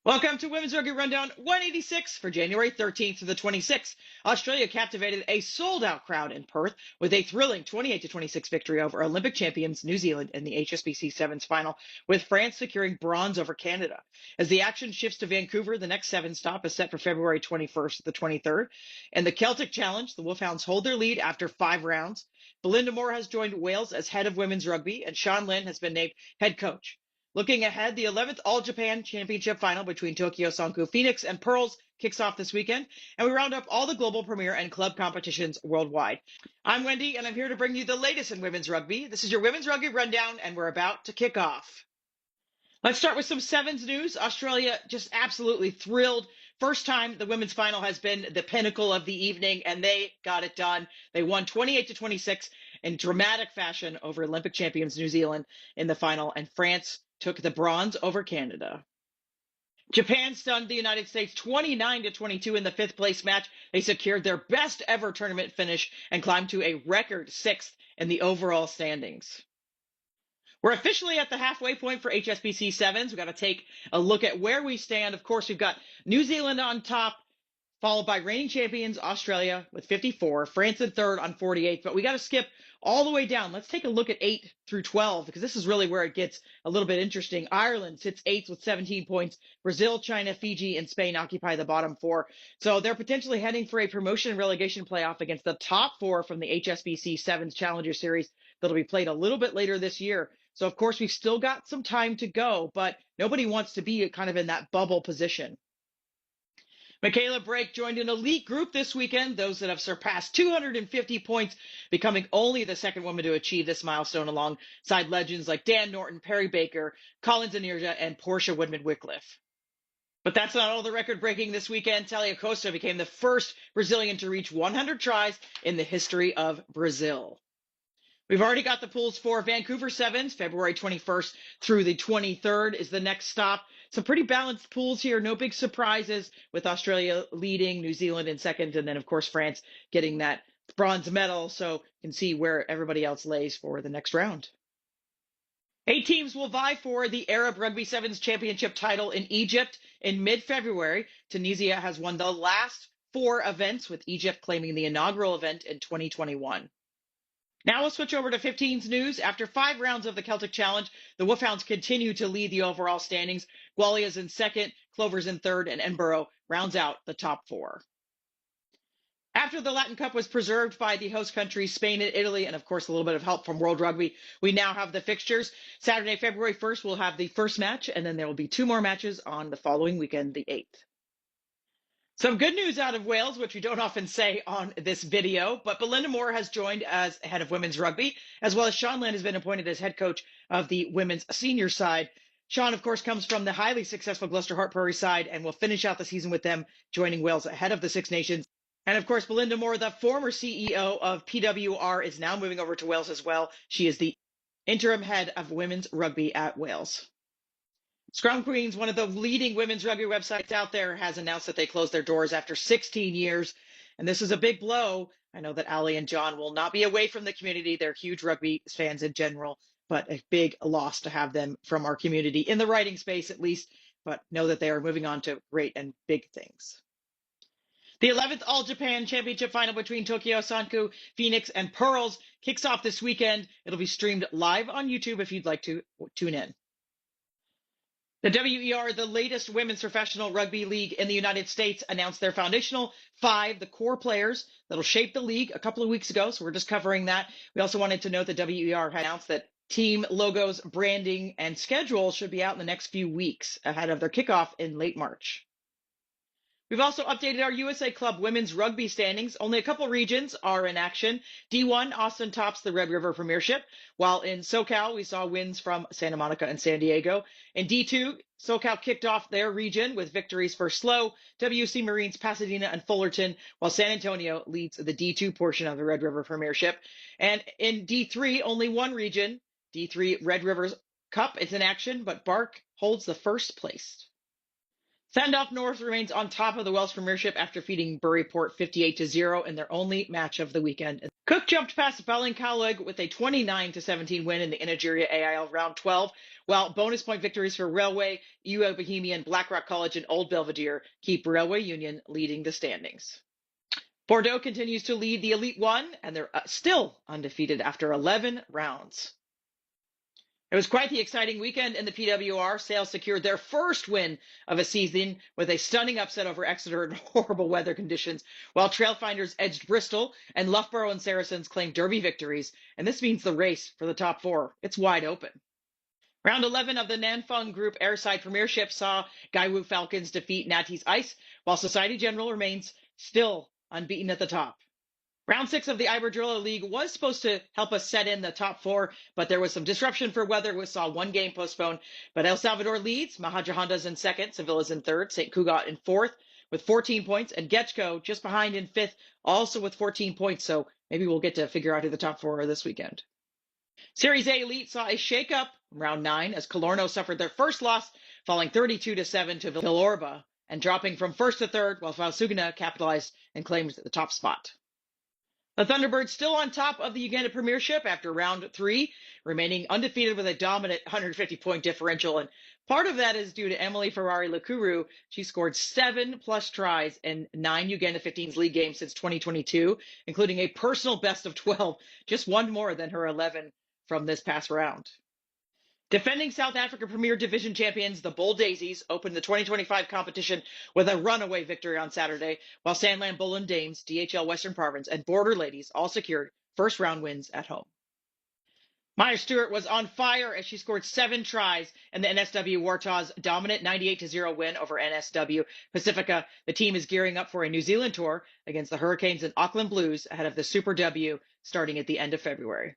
Welcome to Women's Rugby Rundown 186 for January 13th to the 26th. Australia captivated a sold-out crowd in Perth with a thrilling 28-26 victory over Olympic champions New Zealand in the HSBC Sevens final, with France securing bronze over Canada. As the action shifts to Vancouver, the next Sevens stop is set for February 21st to the 23rd. In the Celtic Challenge, the Wolfhounds hold their lead after 5 rounds. Belinda Moore has joined Wales as head of women's rugby, and Sean Lynn has been named head coach. Looking ahead, the 11th All-Japan Championship final between Tokyo Sankyu Phoenix and Pearls kicks off this weekend, and we round up all the global premier and club competitions worldwide. I'm Wendy, and I'm here to bring you the latest in women's rugby. This is your Women's Rugby Rundown, and we're about to kick off. Let's start with some Sevens news. Australia just absolutely thrilled. First time the women's final has been the pinnacle of the evening, and they got it done. They won 28-26 in dramatic fashion over Olympic champions New Zealand in the final, and France took the bronze over Canada. Japan stunned the United States 29-22 in the fifth place match. They secured their best ever tournament finish and climbed to a record 6th in the overall standings. We're officially at the halfway point for HSBC Sevens. We've got to take a look at where we stand. Of course, we've got New Zealand on top, followed by reigning champions Australia with 54, France in third on 48, but we got to skip all the way down. Let's take a look at 8 through 12, because this is really where it gets a little bit interesting. Ireland sits 8th with 17 points. Brazil, China, Fiji, and Spain occupy the bottom 4. So they're potentially heading for a promotion and relegation playoff against the top 4 from the HSBC Sevens Challenger Series that'll be played a little bit later this year. So, of course, we've still got some time to go, but nobody wants to be kind of in that bubble position. Michaela Brake joined an elite group this weekend, those that have surpassed 250 points, becoming only the second woman to achieve this milestone alongside legends like Dan Norton, Perry Baker, Colin Zanirja, and Portia Woodman-Wycliffe. But that's not all the record-breaking this weekend. Talia Costa became the first Brazilian to reach 100 tries in the history of Brazil. We've already got the pools for Vancouver Sevens. February 21st through the 23rd is the next stop. Some pretty balanced pools here. No big surprises, with Australia leading, New Zealand in second, and then, of course, France getting that bronze medal. So you can see where everybody else lays for the next round. 8 teams will vie for the Arab Rugby Sevens Championship title in Egypt in mid-February. Tunisia has won the last 4 events, with Egypt claiming the inaugural event in 2021. Now we'll switch over to 15's news. After 5 rounds of the Celtic Challenge, the Wolfhounds continue to lead the overall standings. Gwalia's in second, Clover's in third, and Edinburgh rounds out the top 4. After the Latin Cup was preserved by the host countries, Spain and Italy, and of course a little bit of help from World Rugby, we now have the fixtures. Saturday, February 1st, we'll have the first match, and then there will be 2 more matches on the following weekend, the 8th. Some good news out of Wales, which we don't often say on this video, but Belinda Moore has joined as head of women's rugby, as well as Sean Lynn has been appointed as head coach of the women's senior side. Sean, of course, comes from the highly successful Gloucester Hart Prairie side and will finish out the season with them, joining Wales ahead of the Six Nations. And of course, Belinda Moore, the former CEO of PWR, is now moving over to Wales as well. She is the interim head of women's rugby at Wales. Scrum Queens, one of the leading women's rugby websites out there, has announced that they closed their doors after 16 years. And this is a big blow. I know that Ali and John will not be away from the community. They're huge rugby fans in general, but a big loss to have them from our community, in the writing space at least, but know that they are moving on to great and big things. The 11th All-Japan Championship final between Tokyo Sankyu Phoenix and Pearls kicks off this weekend. It'll be streamed live on YouTube if you'd like to tune in. The WRR, the latest women's professional rugby league in the United States, announced their foundational 5, the core players that'll shape the league, a couple of weeks ago. So we're just covering that. We also wanted to note that WRR had announced that team logos, branding, and schedule should be out in the next few weeks ahead of their kickoff in late March. We've also updated our USA Club women's rugby standings. Only a couple regions are in action. D1, Austin tops the Red River Premiership, while in SoCal, we saw wins from Santa Monica and San Diego. In D2, SoCal kicked off their region with victories for SLO, WC Marines, Pasadena, and Fullerton, while San Antonio leads the D2 portion of the Red River Premiership. And in D3, only one region, D3 Red Rivers Cup, is in action, but Bark holds the first place. Sandolph North remains on top of the Welsh Premiership after feeding Buryport 58-0 in their only match of the weekend. Cook jumped past Ballincollig with a 29-17 win in the Nigeria AIL round 12, while bonus point victories for Railway, UO Bohemian, Blackrock College, and Old Belvedere keep Railway Union leading the standings. Bordeaux continues to lead the Elite One, and they're still undefeated after 11 rounds. It was quite the exciting weekend in the PWR. Sales secured their first win of a season with a stunning upset over Exeter in horrible weather conditions, while Trailfinders edged Bristol and Loughborough and Saracens claimed Derby victories. And this means the race for the top four. It's wide open. Round 11 of the Nanfung Group Airside Premiership saw Gaiwu Falcons defeat Natty's Ice, while Society General remains still unbeaten at the top. Round 6 of the Iberdrola League was supposed to help us set in the top four, but there was some disruption for weather. We saw one game postponed. But El Salvador leads, Mahajahanda's in second, Sevilla's in third, St. Cugat in fourth with 14 points, and Getchko just behind in fifth, also with 14 points. So maybe we'll get to figure out who the top four are this weekend. Series A Elite saw a shakeup in round 9 as Colorno suffered their first loss, falling 32-7 to Villorba and dropping from first to third, while Valsugana capitalized and claimed the top spot. The Thunderbirds still on top of the Uganda Premiership after round 3, remaining undefeated with a dominant 150-point differential. And part of that is due to Emily Ferrari Lakuru. She scored 7+ tries in 9 Uganda 15s league games since 2022, including a personal best of 12, just one more than her 11 from this past round. Defending South Africa Premier Division champions, the Bull Daisies, opened the 2025 competition with a runaway victory on Saturday, while Sandland Bull and Dames, DHL Western Province, and Border Ladies all secured first-round wins at home. Maya Stewart was on fire as she scored 7 tries in the NSW Warthog's dominant 98-0 win over NSW Pacifica. The team is gearing up for a New Zealand tour against the Hurricanes and Auckland Blues ahead of the Super W starting at the end of February.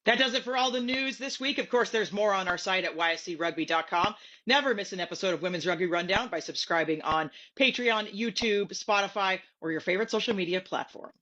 That does it for all the news this week. Of course, there's more on our site at yscrugby.com. Never miss an episode of Women's Rugby Rundown by subscribing on Patreon, YouTube, Spotify, or your favorite social media platform.